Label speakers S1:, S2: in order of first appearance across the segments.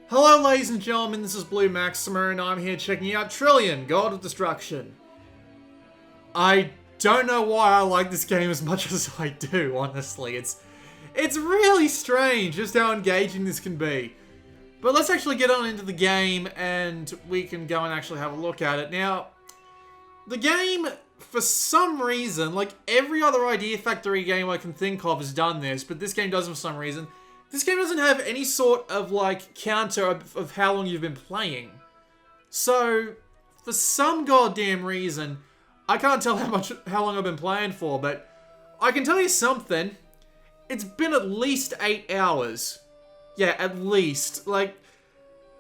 S1: Hello ladies and gentlemen, this is Blue Maxima and I'm here checking out Trillion, God of Destruction. I don't know why I like this game as much as I do, honestly. It's really strange just how engaging this can be. But let's actually get on into the game and we can go and actually have a look at it. Now, the game, for some reason, like every other Idea Factory game I can think of has done this, but this game doesn't for some reason. This game doesn't have any sort of, like, counter of how long you've been playing. So, for some goddamn reason, I can't tell how long I've been playing for, but I can tell you something. It's been at least 8 hours. Yeah, at least. Like,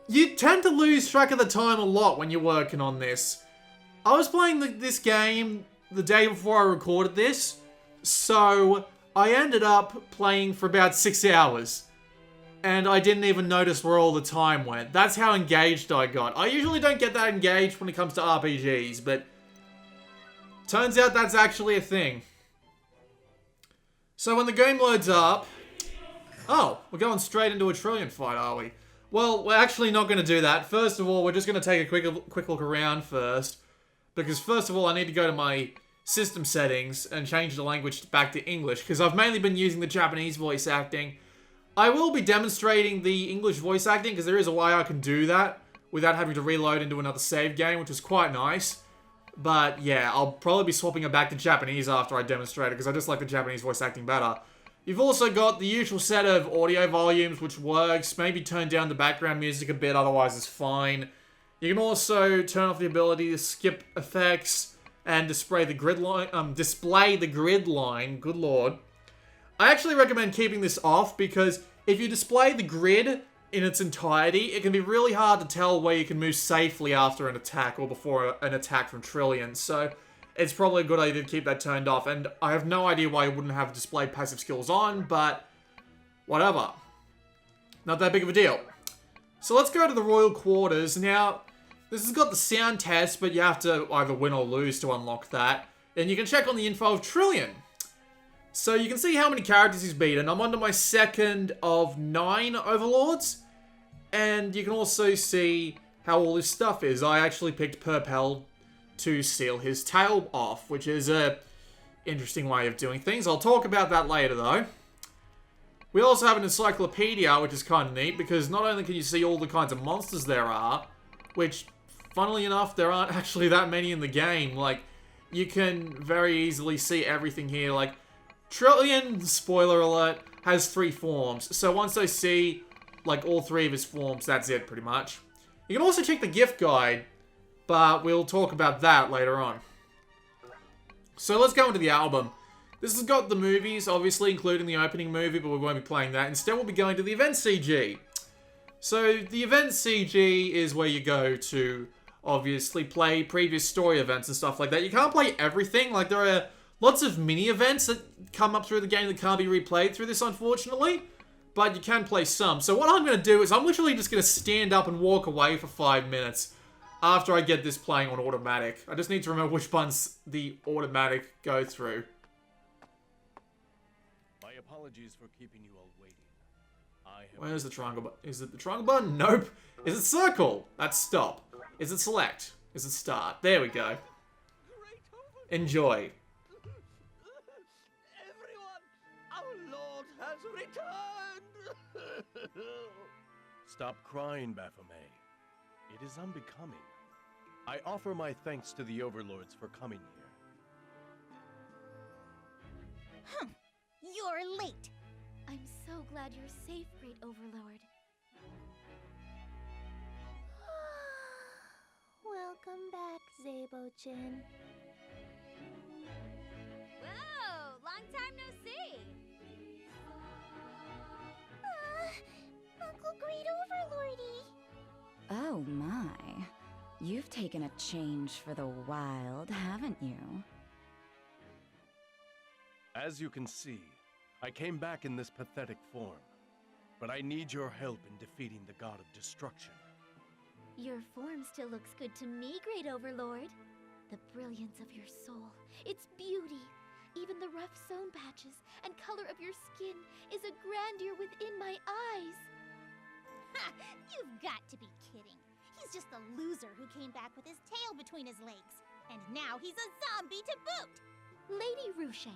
S1: you tend to lose track of the time a lot when you're working on this. I was playing this game the day before I recorded this, so I ended up playing for about 6 hours. And I didn't even notice where all the time went. That's how engaged I got. I usually don't get that engaged when it comes to RPGs, but turns out that's actually a thing. So when the game loads up... Oh, we're going straight into a Trillion fight, are we? Well, we're actually not going to do that. First of all, we're just going to take a quick look around first. Because first of all, I need to go to my system settings and change the language back to English. Because I've mainly been using the Japanese voice acting. I will be demonstrating the English voice acting because there is a way I can do that without having to reload into another save game, which is quite nice. But yeah, I'll probably be swapping it back to Japanese after I demonstrate it because I just like the Japanese voice acting better. You've also got the usual set of audio volumes, which works. Maybe turn down the background music a bit, otherwise it's fine. You can also turn off the ability to skip effects and display the grid line. Good lord. I actually recommend keeping this off because if you display the grid in its entirety, it can be really hard to tell where you can move safely after an attack or before an attack from Trillion. So it's probably a good idea to keep that turned off. And I have no idea why you wouldn't have displayed passive skills on, but whatever. Not that big of a deal. So let's go to the Royal Quarters. Now, this has got the sound test, but you have to either win or lose to unlock that. And you can check on the info of Trillion. So you can see how many characters he's beaten. I'm on to my second of 9 overlords. And you can also see how all his stuff is. I actually picked Purpell to seal his tail off, which is a interesting way of doing things. I'll talk about that later though. We also have an Encyclopedia, which is kind of neat, because not only can you see all the kinds of monsters there are, which, funnily enough, there aren't actually that many in the game. Like, you can very easily see everything here. Like, Trillion, spoiler alert, has 3 forms. So once I see, like, all 3 of his forms, that's it, pretty much. You can also check the gift guide, but we'll talk about that later on. So let's go into the album. This has got the movies, obviously, including the opening movie, but we won't be playing that. Instead, we'll be going to the event CG. So the event CG is where you go to, obviously, play previous story events and stuff like that. You can't play everything. Like, there are lots of mini-events that come up through the game that can't be replayed through this, unfortunately. But you can play some. So what I'm going to do is I'm literally just going to stand up and walk away for 5 minutes after I get this playing on automatic. I just need to remember which buttons the automatic go through.
S2: My apologies for keeping you all waiting.
S1: Where's the triangle button? Is it the triangle button? Nope. Is it circle? That's stop. Is it select? Is it start? There we go. Enjoy.
S2: Stop crying, Baphomet. It is unbecoming. I offer my thanks to the overlords for coming here.
S3: You're late. I'm so glad you're safe, Great Overlord. Welcome back, Zabo-chin.
S4: Whoa! Long time no see!
S3: Uncle Great Overlordy!
S5: Oh my. You've taken a change for the wild, haven't you?
S2: As you can see, I came back in this pathetic form. But I need your help in defeating the God of Destruction.
S3: Your form still looks good to me, Great Overlord. The brilliance of your soul, its beauty, even the rough sewn patches and color of your skin is a grandeur within my eyes.
S4: You've got to be kidding. He's just a loser who came back with his tail between his legs. And now he's a zombie to boot!
S3: Lady Ruche,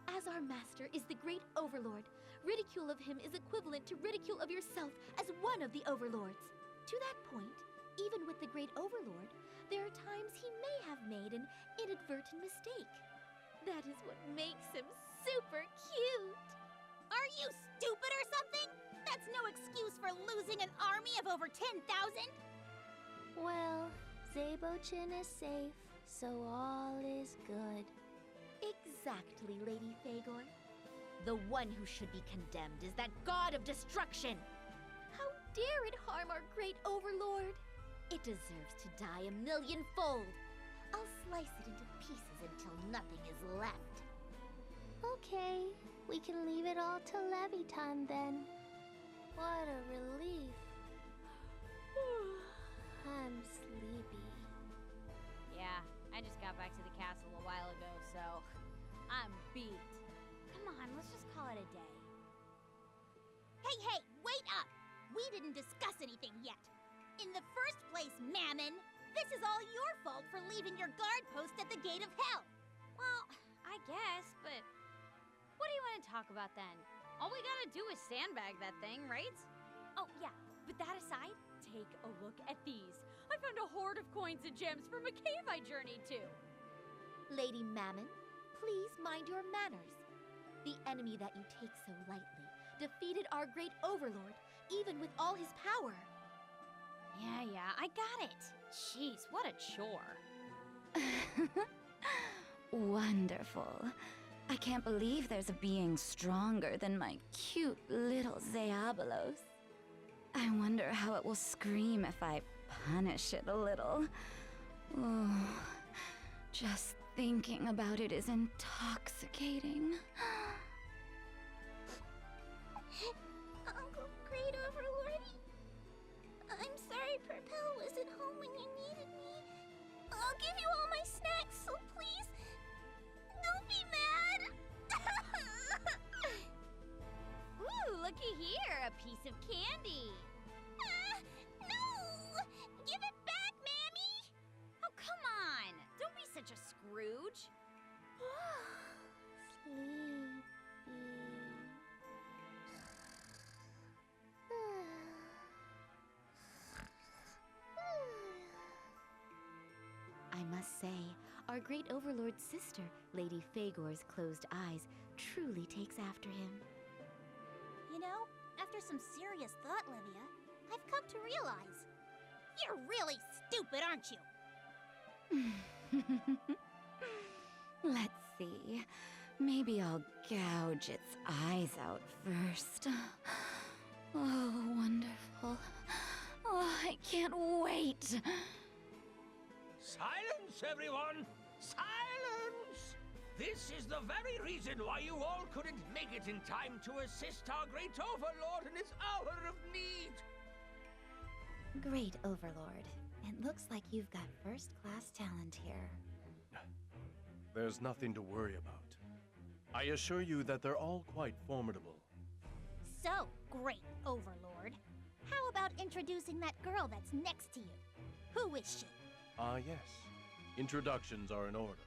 S3: as our master is the great overlord, ridicule of him is equivalent to ridicule of yourself as one of the overlords. To that point, even with the great overlord, there are times he may have made an inadvertent mistake. That is what makes him super cute.
S4: Are you stupid or something? That's no excuse for losing an army of over 10,000!
S3: Well, Zabochin is safe, so all is good. Exactly, Lady Fagor. The one who should be condemned is that god of destruction. How dare it harm our great overlord? It deserves to die 1,000,000-fold. I'll slice it into pieces until nothing is left. Okay, we can leave it all to Leviton then. What a relief. I'm sleepy.
S4: Yeah, I just got back to the castle a while ago, so I'm beat. Come on, let's just call it a day. Hey, wait up! We didn't discuss anything yet. In the first place, Mammon, this is all your fault for leaving your guard post at the gate of hell. Well, I guess, but what do you want to talk about then? All we gotta do is sandbag that thing, right? Oh, yeah, but that aside, take a look at these. I found a hoard of coins and gems from a cave I journeyed to.
S3: Lady Mammon, please mind your manners. The enemy that you take so lightly defeated our great overlord, even with all his power.
S4: Yeah, I got it. Jeez, what a chore.
S5: Wonderful. I can't believe there's a being stronger than my cute little Diabolos. I wonder how it will scream if I punish it a little. Oh, just thinking about it is intoxicating.
S3: Uncle Great Overlord, I'm sorry Propel wasn't home when you needed me. I'll give you all my snacks, so please, don't be mad.
S4: Ooh, looky here, a piece of candy.
S3: No!
S4: Give it back, Mammy! Oh, come on! Don't be such a Scrooge.
S3: I must say, our great overlord's sister, Lady Fagor's closed eyes, truly takes after him.
S4: You know, after some serious thought, Livia, I've come to realize you're really stupid, aren't you?
S5: Let's see. Maybe I'll gouge its eyes out first. Oh, wonderful. Oh, I can't wait.
S6: Silence, everyone! Silence! This is the very reason why you all couldn't make it in time to assist our great overlord in his hour of need.
S5: Great Overlord, it looks like you've got first-class talent here.
S2: There's nothing to worry about. I assure you that they're all quite formidable.
S4: So, great overlord, how about introducing that girl that's next to you? Who is she?
S2: Ah, yes. Introductions are in order.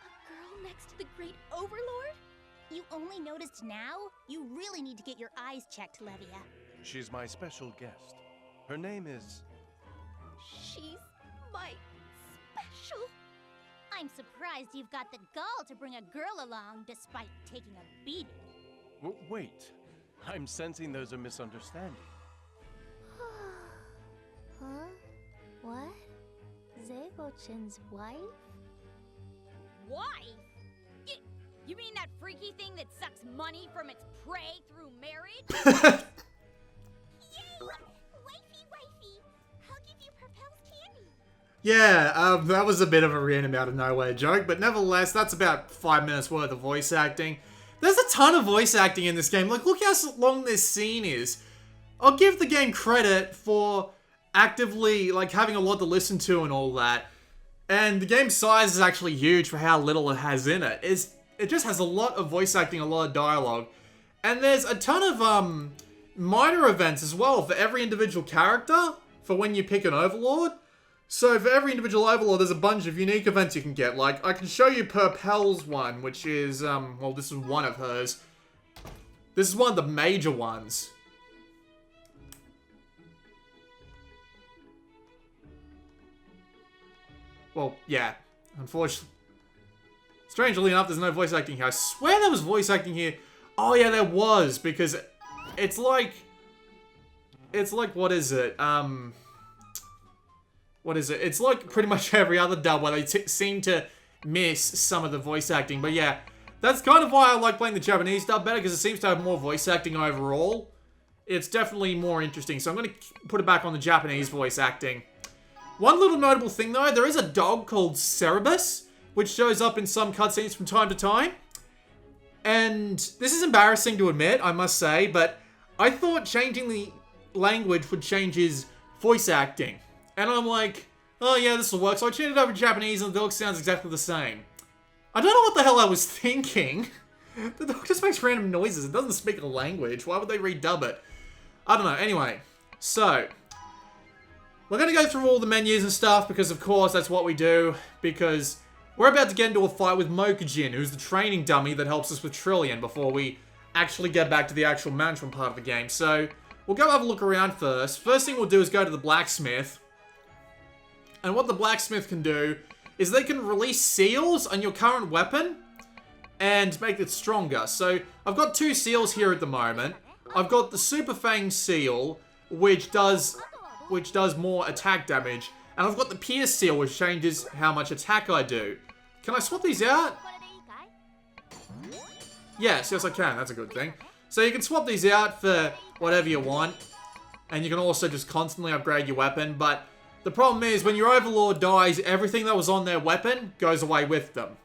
S3: A girl next to the great overlord?
S4: You only noticed now? You really need to get your eyes checked, Levia.
S2: She's my special guest. Her name is...
S3: She's my special...
S4: I'm surprised you've got the gall to bring a girl along despite taking a beating.
S2: Wait. I'm sensing there's a misunderstanding.
S3: Huh? What? Zabochin's wife?
S4: Wife? You mean that freaky thing that sucks money from its prey through marriage? Yay! Wifey! I'll give you Propel's candy.
S1: Yeah, that was a bit of a random out of nowhere joke, but nevertheless, that's about 5 minutes worth of voice acting. There's a ton of voice acting in this game. Like, look how long this scene is. I'll give the game credit for actively, like, having a lot to listen to and all that. And the game's size is actually huge for how little it has in it. It just has a lot of voice acting, a lot of dialogue. And there's a ton of, minor events as well for every individual character for when you pick an overlord. So for every individual overlord, there's a bunch of unique events you can get. Like, I can show you Purpell's one, which is, well, this is one of hers. This is one of the major ones. Well, yeah, unfortunately. Strangely enough, there's no voice acting here. I swear there was voice acting here. Oh yeah, there was, because it's like, what is it? What is it? It's like pretty much every other dub where they seem to miss some of the voice acting. But yeah, that's kind of why I like playing the Japanese dub better, because it seems to have more voice acting overall. It's definitely more interesting. So I'm going to put it back on the Japanese voice acting. One little notable thing though, there is a dog called Cerebus, which shows up in some cutscenes from time to time. And this is embarrassing to admit, I must say, but I thought changing the language would change his voice acting. And I'm like, oh yeah, this will work. So I changed it over to Japanese and the dog sounds exactly the same. I don't know what the hell I was thinking. The dog just makes random noises. It doesn't speak a language. Why would they redub it? I don't know. Anyway, so we're going to go through all the menus and stuff because, of course, that's what we do. Because we're about to get into a fight with Mokujin, who's the training dummy that helps us with Trillion before we actually get back to the actual management part of the game. So we'll go have a look around first. First thing we'll do is go to the Blacksmith. And what the Blacksmith can do is they can release seals on your current weapon and make it stronger. So I've got 2 seals here at the moment. I've got the Super Fang seal, which does more attack damage. And I've got the Pierce seal, which changes how much attack I do. Can I swap these out? Yes, I can. That's a good thing. So you can swap these out for whatever you want. And you can also just constantly upgrade your weapon. But the problem is, when your Overlord dies, everything that was on their weapon goes away with them.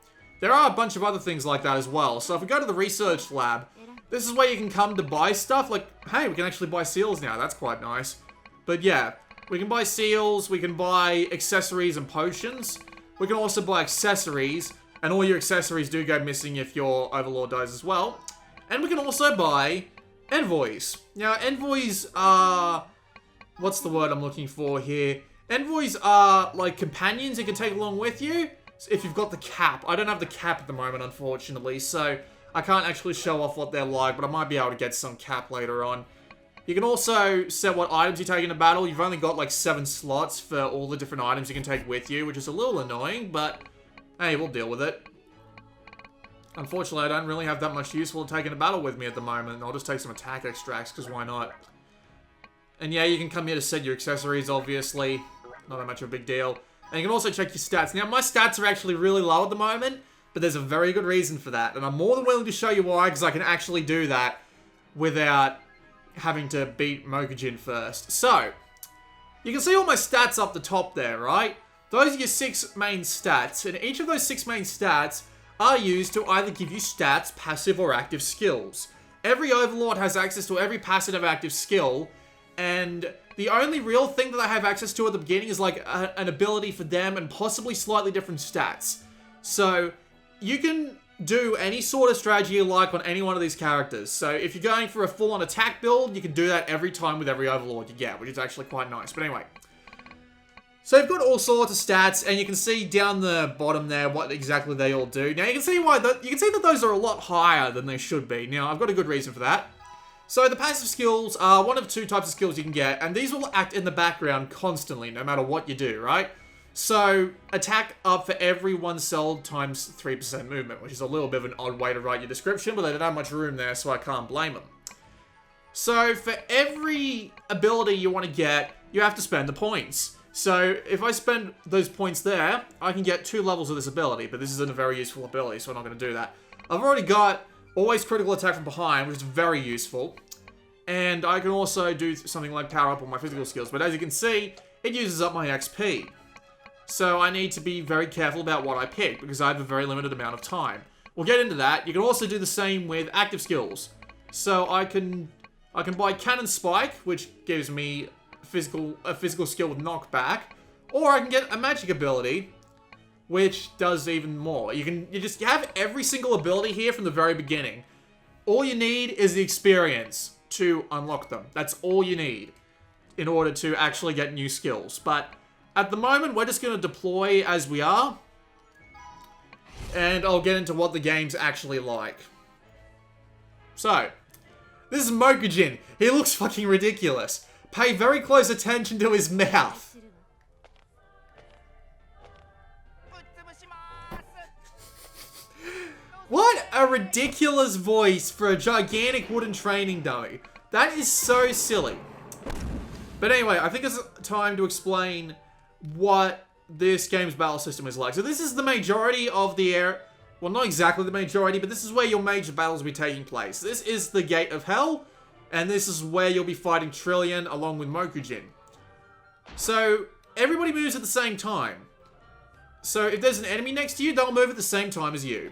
S1: There are a bunch of other things like that as well. So if we go to the research lab, this is where you can come to buy stuff. Like, hey, we can actually buy seals now. That's quite nice. But yeah, we can buy seals, we can buy accessories and potions. We can also buy accessories, and all your accessories do go missing if your Overlord dies as well. And we can also buy envoys. Now, envoys are... what's the word I'm looking for here? Envoys are like companions you can take along with you if you've got the cap. I don't have the cap at the moment, unfortunately, so I can't actually show off what they're like, but I might be able to get some cap later on. You can also set what items you take into battle. You've only got like 7 slots for all the different items you can take with you, which is a little annoying, but hey, we'll deal with it. Unfortunately, I don't really have that much useful to take into battle with me at the moment. I'll just take some attack extracts, because why not? And yeah, you can come here to set your accessories, obviously. Not that much of a big deal. And you can also check your stats. Now, my stats are actually really low at the moment, but there's a very good reason for that. And I'm more than willing to show you why, because I can actually do that without having to beat Mokujin first. So, you can see all my stats up the top there, right? Those are your 6 main stats, and each of those 6 main stats are used to either give you stats, passive, or active skills. Every Overlord has access to every passive or active skill, and the only real thing that I have access to at the beginning is like an ability for them and possibly slightly different stats. So, you can do any sort of strategy you like on any one of these characters. So if you're going for a full-on attack build, you can do that every time with every Overlord you get, which is actually quite nice. But anyway, so you've got all sorts of stats, and you can see down the bottom there what exactly they all do. Now you can see that those are a lot higher than they should be. Now I've got a good reason for that. So the passive skills are one of 2 types of skills you can get, and these will act in the background constantly, no matter what you do, right? So, attack up for every 1 cell times 3% movement, which is a little bit of an odd way to write your description, but they don't have much room there, so I can't blame them. So, for every ability you want to get, you have to spend the points. So, if I spend those points there, I can get 2 levels of this ability, but this isn't a very useful ability, so I'm not going to do that. I've already got always critical attack from behind, which is very useful. And I can also do something like power up on my physical skills, but as you can see, it uses up my XP. So I need to be very careful about what I pick, because I have a very limited amount of time. We'll get into that. You can also do the same with active skills. So I can buy Cannon Spike, which gives me a physical skill with knockback, or I can get a magic ability, which does even more. You have every single ability here from the very beginning. All you need is the experience to unlock them. That's all you need in order to actually get new skills. But at the moment, we're just going to deploy as we are. And I'll get into what the game's actually like. So, this is Mokujin. He looks fucking ridiculous. Pay very close attention to his mouth. What a ridiculous voice for a gigantic wooden training dummy. That is so silly. But anyway, I think it's time to explain what this game's battle system is like. So this is the majority of the air. Well, not exactly the majority, but this is where your major battles will be taking place. This is the Gate of Hell, and this is where you'll be fighting Trillion along with Mokujin. So everybody moves at the same time. So if there's an enemy next to you, they'll move at the same time as you.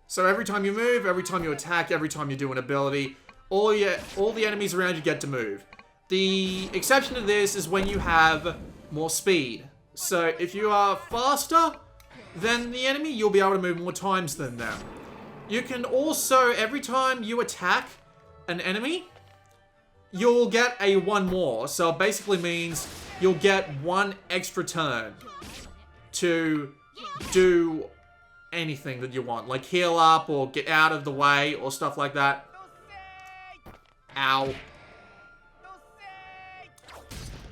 S1: So every time you move, every time you attack, every time you do an ability, all the enemies around you get to move. The exception to this is when you have more speed. So if you are faster than the enemy, you'll be able to move more times than them. You can also, every time you attack an enemy, you'll get a one more. So it basically means you'll get one extra turn to do anything that you want, like heal up or get out of the way or stuff like that. Ow.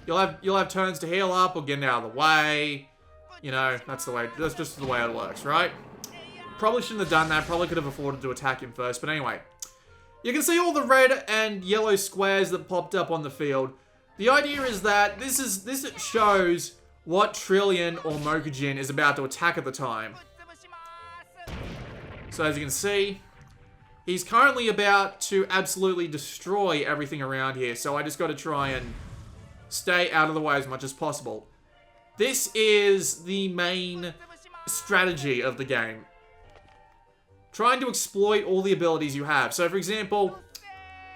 S1: You'll have turns to heal up or get out of the way. You know, that's just the way it works, right? Probably shouldn't have done that. Probably could have afforded to attack him first, but anyway. You can see all the red and yellow squares that popped up on the field. The idea is that this shows what Trillion or Mokujin is about to attack at the time. So as you can see, he's currently about to absolutely destroy everything around here. So I just got to try and stay out of the way as much as possible. This is the main strategy of the game. Trying to exploit all the abilities you have. So for example,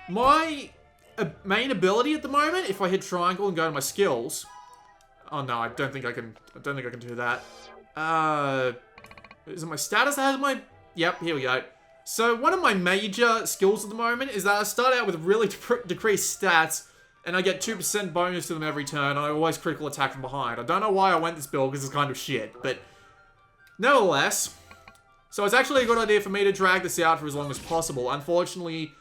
S1: my main ability at the moment, if I hit triangle and go to my skills. Oh no, I don't think I can do that. Is it my status that has my... Yep, here we go. So one of my major skills at the moment is that I start out with really decreased stats, and I get 2% bonus to them every turn. I always critical attack from behind. I don't know why I went this build, because it's kind of shit, but nevertheless. So it's actually a good idea for me to drag this out for as long as possible. Unfortunately,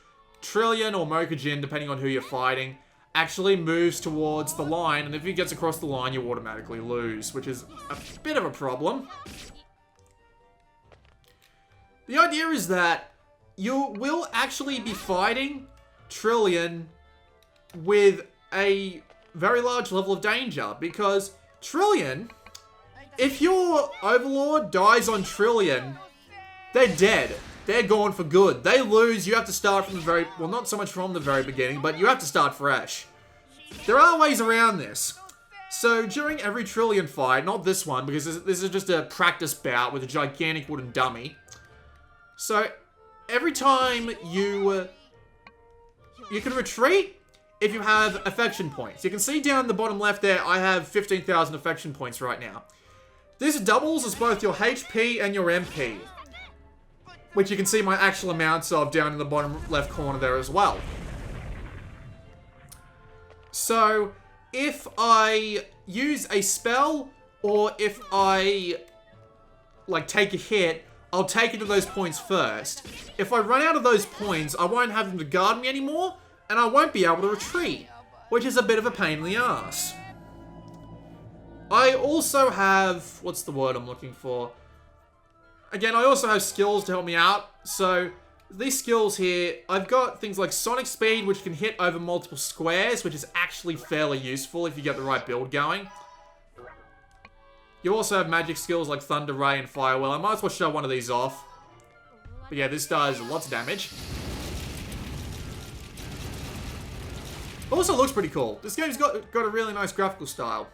S1: Trillion or Mokujin, depending on who you're fighting, actually moves towards the line, and if he gets across the line, you automatically lose, which is a bit of a problem. The idea is that you will actually be fighting Trillion with a very large level of danger, because Trillion, if your Overlord dies on Trillion, they're dead. They're gone for good. They lose, you have to start from the very... Well, not so much from the very beginning, but you have to start fresh. There are ways around this. So, during every Trillion fight, not this one, because this is just a practice bout with a gigantic wooden dummy. So, every time you can retreat if you have affection points. You can see down the bottom left there, I have 15,000 affection points right now. This doubles as both your HP and your MP, which you can see my actual amounts of down in the bottom left corner there as well. So, if I use a spell, or if I, like, take a hit, I'll take it to those points first. If I run out of those points, I won't have them to guard me anymore, and I won't be able to retreat, which is a bit of a pain in the ass. I also have... What's the word I'm looking for? Again, I also have skills to help me out. So, these skills here, I've got things like Sonic Speed, which can hit over multiple squares, which is actually fairly useful if you get the right build going. You also have magic skills like Thunder Ray and Firewell. I might as well show one of these off. But yeah, this does lots of damage. Also looks pretty cool. This game's got a really nice graphical style.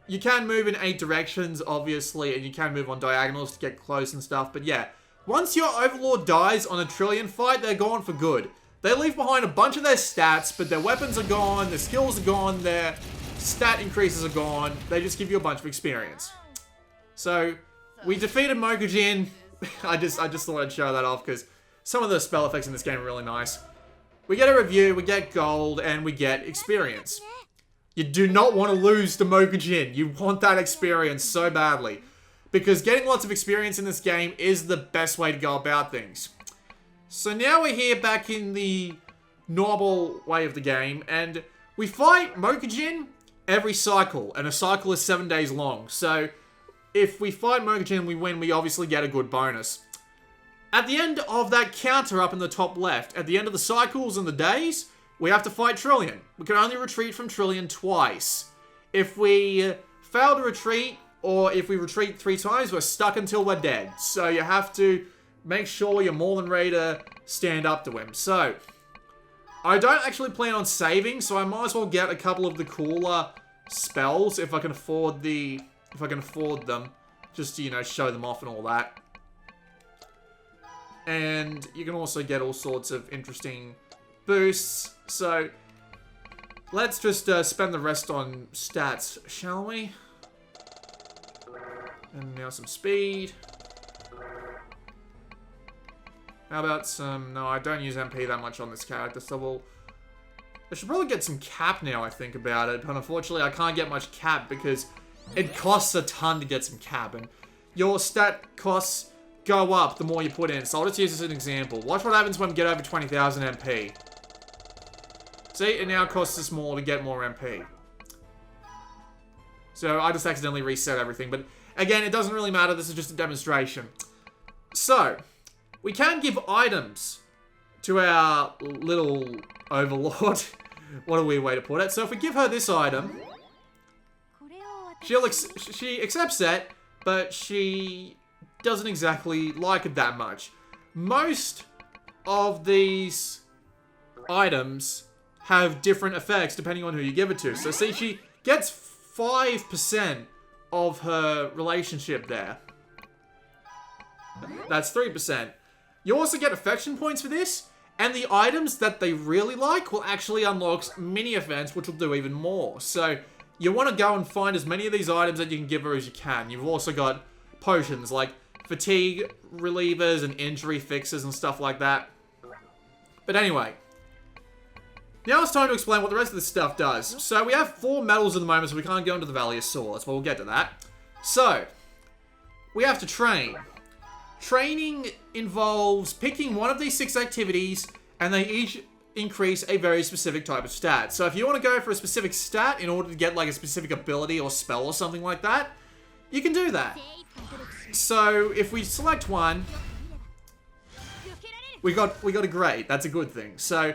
S1: You can move in 8 directions, obviously, and you can move on diagonals to get close and stuff. But yeah, once your Overlord dies on a Trillion fight, they're gone for good. They leave behind a bunch of their stats, but their weapons are gone, their skills are gone, their stat increases are gone. They just give you a bunch of experience. So, we defeated Mokujin I just thought I'd show that off because some of the spell effects in this game are really nice. We get a review, we get gold, and we get experience. You do not want to lose to Mokujin. You want that experience so badly. Because getting lots of experience in this game is the best way to go about things. So now we're here back in the normal way of the game, and we fight Mokujin every cycle, and a cycle is 7 days long. So if we fight Mokujin and we win, we obviously get a good bonus. At the end of that counter up in the top left, at the end of the cycles and the days, we have to fight Trillion. We can only retreat from Trillion twice. If we fail to retreat, or if we retreat 3 times, we're stuck until we're dead. So you have to make sure you're more than ready to stand up to him. So I don't actually plan on saving, so I might as well get a couple of the cooler spells if I can afford them, just to, you know, show them off and all that. And you can also get all sorts of interesting boosts. So let's just spend the rest on stats, shall we? And now some speed. How about some... No, I don't use MP that much on this character, so I should probably get some cap now, I think about it. But unfortunately, I can't get much cap because it costs a ton to get some cap. And your stat costs go up the more you put in. So I'll just use this as an example. Watch what happens when we get over 20,000 MP. See, it now costs us more to get more MP. So I just accidentally reset everything. But again, it doesn't really matter. This is just a demonstration. So we can give items to our little overlord. What a weird way to put it. So if we give her this item, she accepts it, but she doesn't exactly like it that much. Most of these items have different effects depending on who you give it to. So see, she gets 5% of her relationship there. That's 3%. You also get affection points for this, and the items that they really like will actually unlock mini events, which will do even more. So you want to go and find as many of these items that you can give her as you can. You've also got potions like fatigue relievers and injury fixes and stuff like that. But anyway, now it's time to explain what the rest of this stuff does. So we have 4 medals at the moment, so we can't go into the Valley of Swords, but we'll get to that. So we have to train. Training involves picking one of these 6 activities, and they each increase a very specific type of stat. So if you want to go for a specific stat in order to get like a specific ability or spell or something like that, you can do that. So if we select one, we got a grade. That's a good thing. So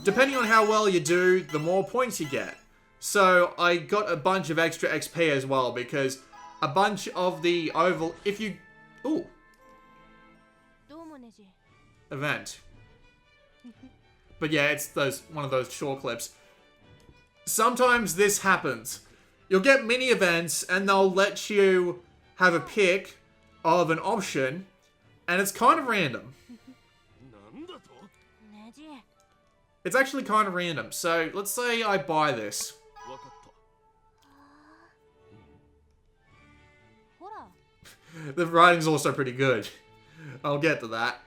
S1: depending on how well you do, the more points you get. So I got a bunch of extra XP as well because a bunch of the event. But yeah, it's one of those short clips. Sometimes this happens. You'll get mini events and they'll let you have a pick of an option, and it's kind of random. It's actually kind of random. So let's say I buy this. The writing's also pretty good. I'll get to that.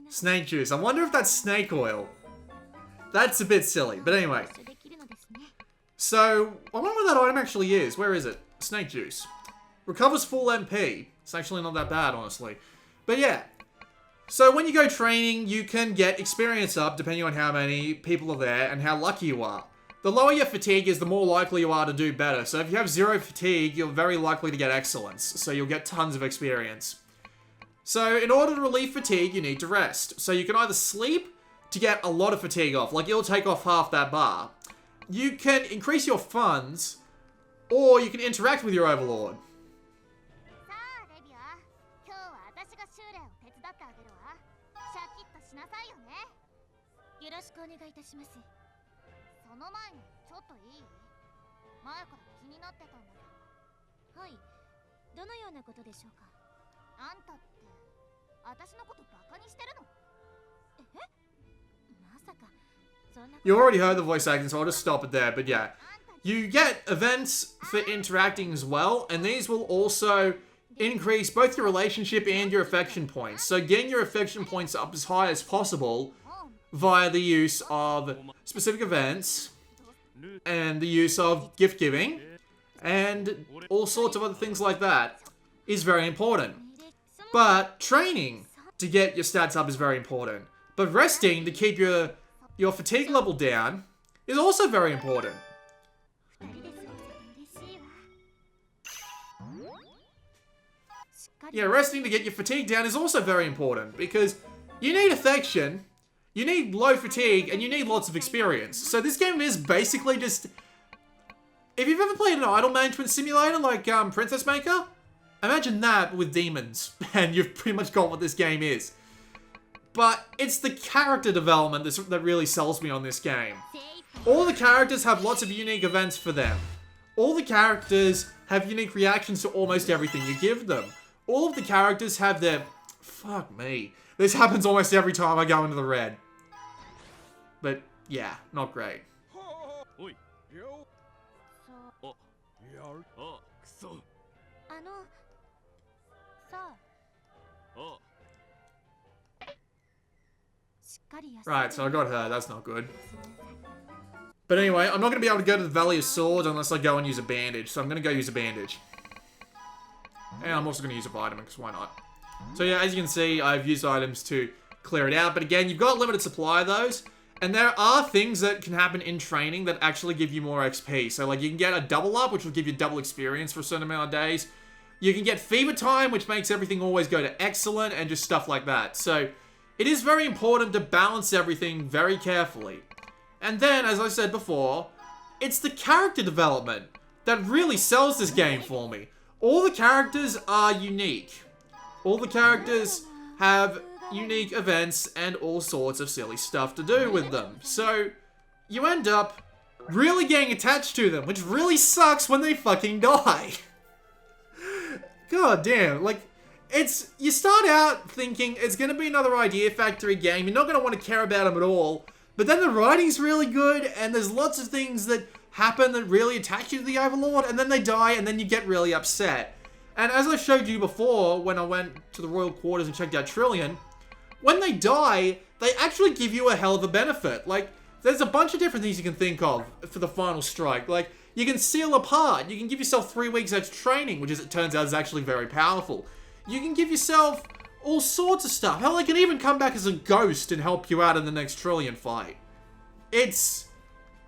S1: Snake juice. I wonder if that's snake oil. That's a bit silly. But anyway. So, I wonder what that item actually is. Where is it? Snake juice. Recovers full MP. It's actually not that bad, honestly. But yeah. So, when you go training, you can get experience up depending on how many people are there and how lucky you are. The lower your fatigue is, the more likely you are to do better. So, if you have 0 fatigue, you're very likely to get excellence. So, you'll get tons of experience. So, in order to relieve fatigue, you need to rest. So, you can either sleep to get a lot of fatigue off. Like, you'll take off half that bar. You can increase your funds, or you can interact with your overlord. You already heard the voice acting, so I'll just stop it there. But yeah, you get events for interacting as well, and these will also increase both your relationship and your affection points. So getting your affection points up as high as possible via the use of specific events and the use of gift giving and all sorts of other things like that is very important. But training to get your stats up is very important. But resting to keep your fatigue level down is also very important. Yeah, resting to get your fatigue down is also very important because you need affection, you need low fatigue, and you need lots of experience. So this game is basically just... If you've ever played an idol management simulator like Princess Maker, imagine that with demons, and you've pretty much got what this game is. But it's the character development that really sells me on this game. All the characters have lots of unique events for them. All the characters have unique reactions to almost everything you give them. All of the characters have their... Fuck me. This happens almost every time I go into the red. But, yeah, not great. Right, so I got her. That's not good. But anyway, I'm not going to be able to go to the Valley of Swords unless I go and use a bandage. So I'm going to go use a bandage. And I'm also going to use a vitamin, because why not? So yeah, as you can see, I've used items to clear it out. But again, you've got a limited supply of those. And there are things that can happen in training that actually give you more XP. So like you can get a double up, which will give you double experience for a certain amount of days. You can get fever time, which makes everything always go to excellent, and just stuff like that. So it is very important to balance everything very carefully. And then, as I said before, it's the character development that really sells this game for me. All the characters are unique. All the characters have unique events and all sorts of silly stuff to do with them. So, you end up really getting attached to them, which really sucks when they fucking die. God damn, like, you start out thinking it's going to be another Idea Factory game, you're not going to want to care about them at all, but then the writing's really good, and there's lots of things that happen that really attach you to the Overlord, and then they die, and then you get really upset. And as I showed you before, when I went to the Royal Quarters and checked out Trillion, when they die, they actually give you a hell of a benefit. Like, there's a bunch of different things you can think of for the final strike. Like, you can seal apart, you can give yourself 3 weeks extra training, which, as it turns out, is actually very powerful. You can give yourself all sorts of stuff. Hell, they can even come back as a ghost and help you out in the next Trillion fight. It's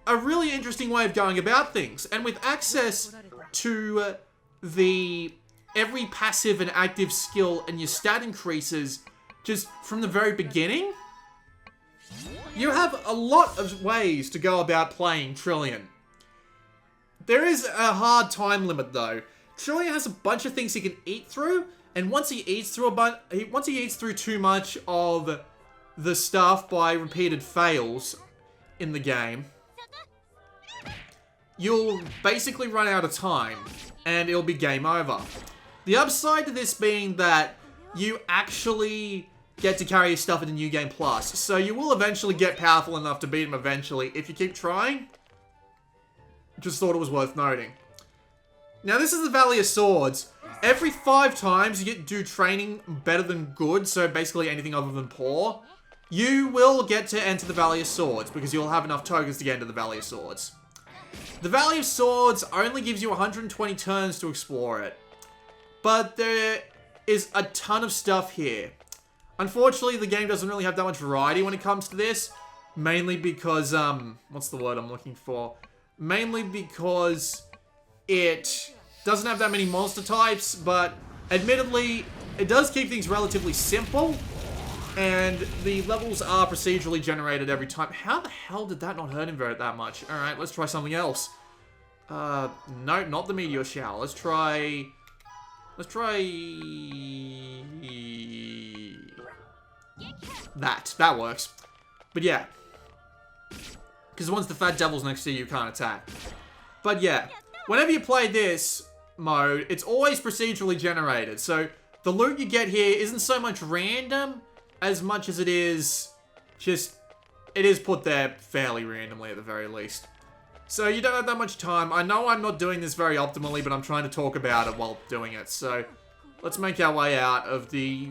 S1: a really interesting way of going about things. And with access to every passive and active skill and your stat increases just from the very beginning, you have a lot of ways to go about playing Trillion. There is a hard time limit though. Trillion has a bunch of things he can eat through, and once he eats through too much of the stuff by repeated fails in the game, you'll basically run out of time, and it'll be game over. The upside to this being that you actually get to carry your stuff into New Game Plus, so you will eventually get powerful enough to beat him eventually if you keep trying. Just thought it was worth noting. Now this is the Valley of Swords. Every 5 times you do training better than good, so basically anything other than poor, you will get to enter the Valley of Swords, because you'll have enough tokens to get into the Valley of Swords. The Valley of Swords only gives you 120 turns to explore it, but there is a ton of stuff here. Unfortunately, the game doesn't really have that much variety when it comes to this, mainly because, what's the word I'm looking for? Mainly because it doesn't have that many monster types, but admittedly, it does keep things relatively simple, and the levels are procedurally generated every time. How the hell did that not hurt him that much? Alright, let's try something else. No, not the meteor shower. Let's try... That works. But yeah. Because once the fat devil's next to you, you can't attack. But yeah, whenever you play this mode, it's always procedurally generated. So the loot you get here isn't so much random as much as it is just it is put there fairly randomly at the very least. So you don't have that much time. I know I'm not doing this very optimally, but I'm trying to talk about it while doing it. So let's make our way out of the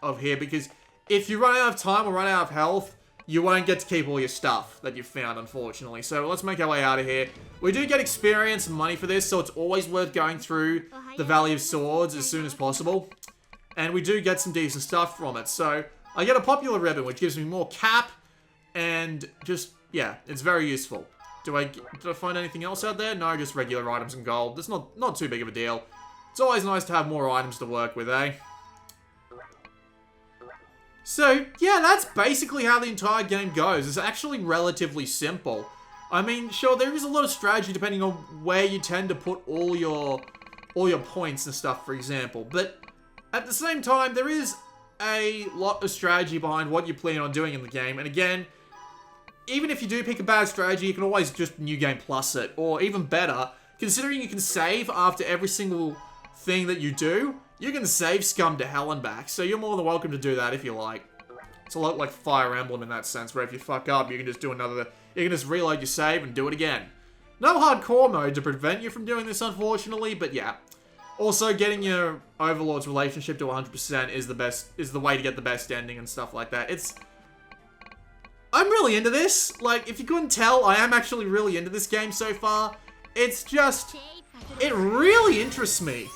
S1: of here, because if you run out of time or run out of health, you won't get to keep all your stuff that you've found, unfortunately. So let's make our way out of here. We do get experience and money for this, so it's always worth going through the Valley of Swords as soon as possible. And we do get some decent stuff from it. So I get a popular ribbon, which gives me more cap, and just, yeah, it's very useful. Did I find anything else out there? No, just regular items and gold. That's not too big of a deal. It's always nice to have more items to work with, eh? So, yeah, that's basically how the entire game goes. It's actually relatively simple. I mean, sure, there is a lot of strategy depending on where you tend to put all your points and stuff, for example. But at the same time, there is a lot of strategy behind what you plan on doing in the game. And again, even if you do pick a bad strategy, you can always just New Game Plus it. Or even better, considering you can save after every single thing that you do, you can save scum to hell and back. So you're more than welcome to do that if you like. It's a lot like Fire Emblem in that sense, where if you fuck up, you can just do another... You can just reload your save and do it again. No hardcore mode to prevent you from doing this, unfortunately, but yeah. Also, getting your Overlord's relationship to 100% is the way to get the best ending and stuff like that. I'm really into this. Like, if you couldn't tell, I am actually really into this game so far. It's just... It really interests me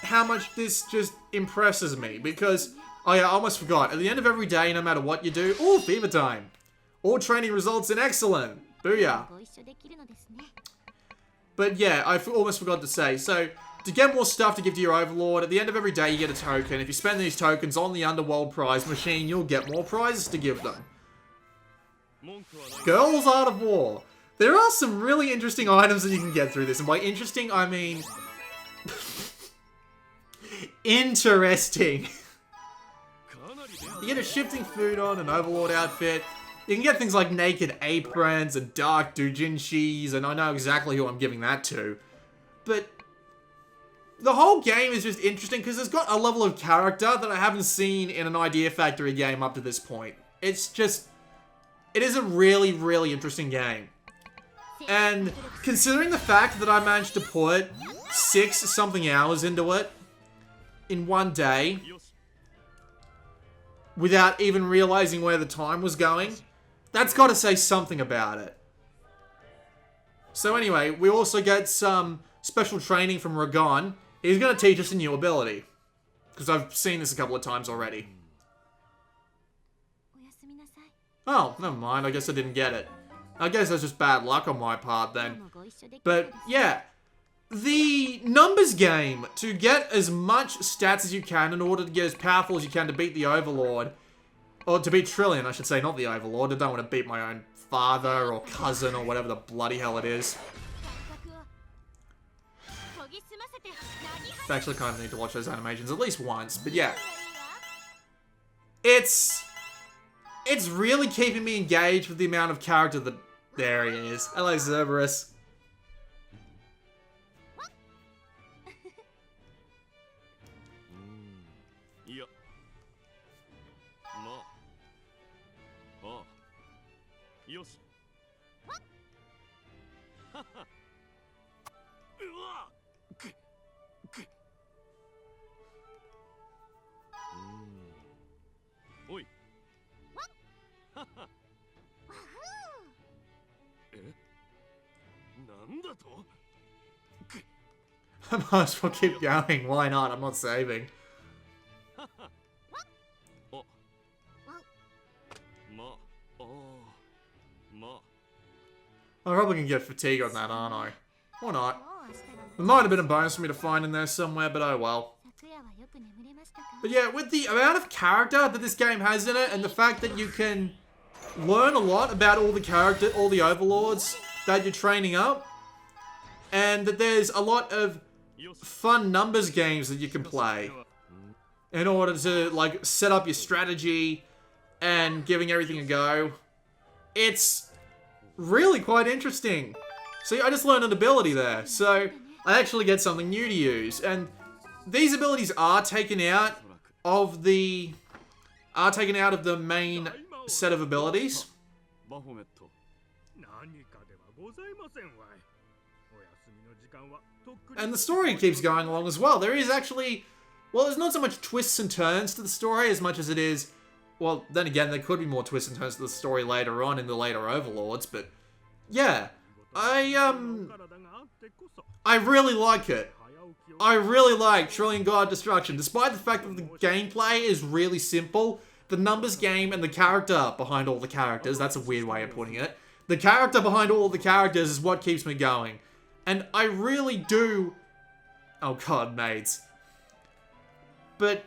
S1: how much this just impresses me, because... Oh yeah, I almost forgot. At the end of every day, no matter what you do... Ooh, fever time! All training results in excellent! Booyah! But yeah, I almost forgot to say. So, to get more stuff to give to your Overlord, at the end of every day you get a token. If you spend these tokens on the Underworld prize machine, you'll get more prizes to give them. Girls Art of War. There are some really interesting items that you can get through this. And by interesting, I mean... interesting. You get a shifting food on, an Overlord outfit. You can get things like naked aprons and dark doujinshis, and I know exactly who I'm giving that to. But the whole game is just interesting because it's got a level of character that I haven't seen in an Idea Factory game up to this point. It's just... It is a really, really interesting game. And considering the fact that I managed to put 6-something hours into it in one day, without even realizing where the time was going, that's got to say something about it. So anyway, we also get some special training from Ragon. He's going to teach us a new ability, because I've seen this a couple of times already. Oh, never mind. I guess I didn't get it. I guess that's just bad luck on my part then. But yeah, the numbers game, to get as much stats as you can in order to get as powerful as you can to beat the Overlord, or to beat Trillian, I should say, not the Overlord. I don't want to beat my own father or cousin or whatever the bloody hell it is. I actually kind of need to watch those animations at least once, but yeah. It's really keeping me engaged with the amount of character that... There he is. Hello, Cerberus. I might as well keep going. Why not? I'm not saving. I'm probably gonna get fatigue on that, aren't I? Or not. There might have been a bonus for me to find in there somewhere, but oh well. But yeah, with the amount of character that this game has in it, and the fact that you can learn a lot about all the Overlords that you're training up, and that there's a lot of fun numbers games that you can play in order to, like, set up your strategy and giving everything a go. It's really quite interesting. See, I just learned an ability there, so I actually get something new to use. And these abilities are taken out of the main set of abilities.
S7: バフォメット。
S8: 何かではございませんわい。お休みの時間はとっくに。
S1: And the story keeps going along as well. There is actually, well, there's not so much twists and turns to the story as much as it is, well, then again, there could be more twists and turns to the story later on in the later Overlords, but yeah, I really like it. I really like Trillion God Destruction. Despite the fact that the gameplay is really simple, the numbers game and the character behind all the characters, that's a weird way of putting it, the character behind all the characters is what keeps me going. And I really do... Oh god, mates. But...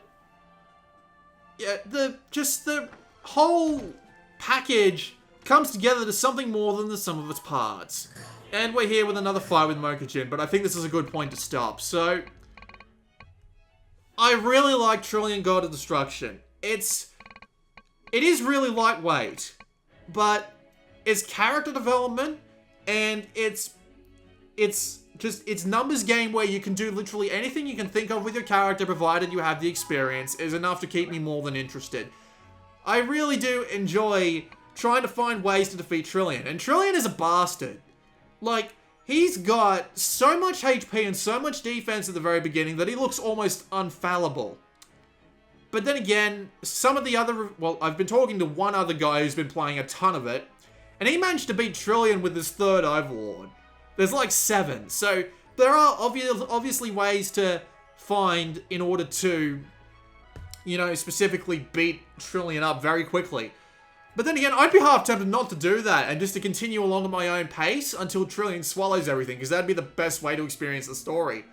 S1: yeah, the whole package comes together to something more than the sum of its parts. And we're here with another fight with Mokujin, but I think this is a good point to stop. So, I really like Trillion God of Destruction. It is really lightweight, but its character development and it's numbers game where you can do literally anything you can think of with your character provided you have the experience is enough to keep me more than interested. I really do enjoy trying to find ways to defeat Trillion, and Trillion is a bastard. Like, he's got so much HP and so much defense at the very beginning that he looks almost unfallible. But then again, some of the other... well, I've been talking to one other guy who's been playing a ton of it, and he managed to beat Trillion with his third Overlord. There's like 7, so there are obviously ways to find in order to, you know, specifically beat Trillion up very quickly. But then again, I'd be half tempted not to do that and just to continue along at my own pace until Trillion swallows everything, because that'd be the best way to experience the story.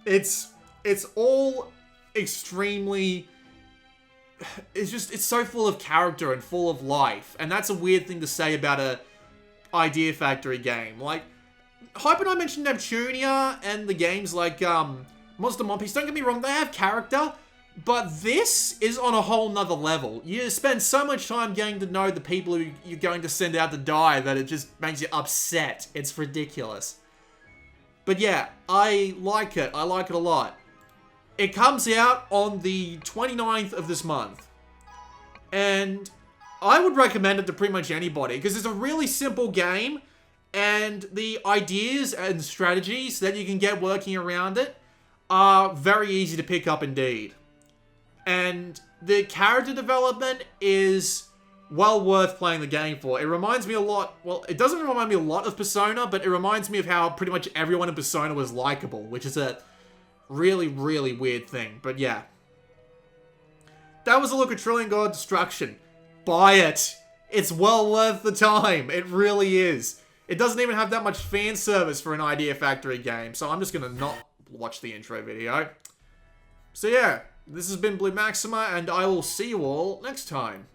S1: It's all extremely... it's so full of character and full of life, and that's a weird thing to say about a Idea Factory game. Like, Hype and I mentioned Neptunia and the games like Monster Monpiece. Don't get me wrong, they have character, but this is on a whole nother level. You spend so much time getting to know the people who you're going to send out to die that it just makes you upset. It's ridiculous. But yeah, I like it. I like it a lot. It comes out on the 29th of this month. And I would recommend it to pretty much anybody, because it's a really simple game, and the ideas and strategies that you can get working around it are very easy to pick up indeed. And the character development is well worth playing the game for. It reminds me a lot, well, it doesn't remind me a lot of Persona, but it reminds me of how pretty much everyone in Persona was likable, which is a really, really weird thing. But yeah. That was a look at Trillion God Destruction. Buy it. It's well worth the time. It really is. It doesn't even have that much fan service for an Idea Factory game, so I'm just gonna not watch the intro video. So yeah, this has been Blue Maxima, and I will see you all next time.